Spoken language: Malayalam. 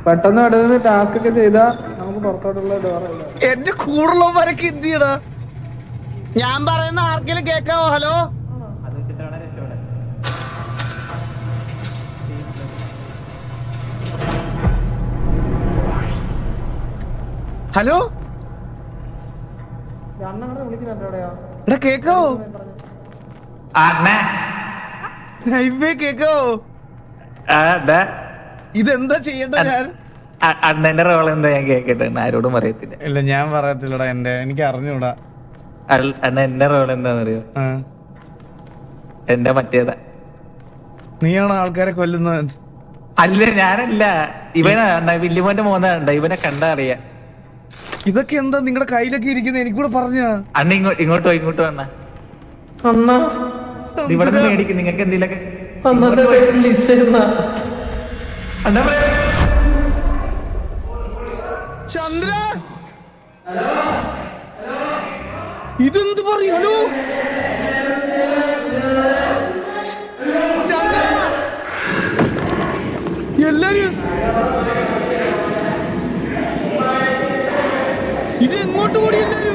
പെട്ടെന്ന് ഇടന്ന് ടാസ്ക് ഒക്കെ ചെയ്താ നമുക്ക് പുറത്തോട്ടുള്ള ഡോർ. എന്റെ കൂടുള്ളവരൊക്കെ എന്ത് ചെയ്യടാ? ഞാൻ പറയുന്ന ആർക്കെങ്കിലും കേക്കാവോ? ഹലോ ഹലോ എടാ കേക്കാവോ? കേക്കാവോ? ഇതെന്താ ചെയ്യണ്ട ഞാൻ? അണ്ണന്റെ റോൾ എന്താ ഞാൻ കേക്കട്ടെ. ആരോടും പറയത്തില്ല. ഇല്ല ഞാൻ പറയത്തില്ലടാ. എനിക്ക് അറിഞ്ഞൂടാ. അണ്ണ എന്റെ റോൾ എന്താന്നറിയോ? എന്റെ മറ്റേതാ. നീയാണോ ആൾക്കാരെ കൊല്ലുന്നത്? അല്ല ഞാനല്ല, ഇവനാ വില്ലുമോന്റെ മോനാണ്ട. ഇവനെ കണ്ടാ അറിയാ. ഇതൊക്കെ എന്താ നിങ്ങളുടെ കയ്യിലൊക്കെ ഇരിക്കുന്നത്? എനിക്കൂടെ പറഞ്ഞ അണ്ണ ഇങ്ങോട്ടോ വന്ന ഇവിടെ മേടിക്കും. നിങ്ങൾക്ക് എന്തെങ്കിലൊക്കെ ചന്ദ്ര ഇതെന്ത് പറയൂ? ഹലോ ചന്ദ്ര എല്ലാരും ഇത് എങ്ങോട്ട് ഓടി? എല്ലാരും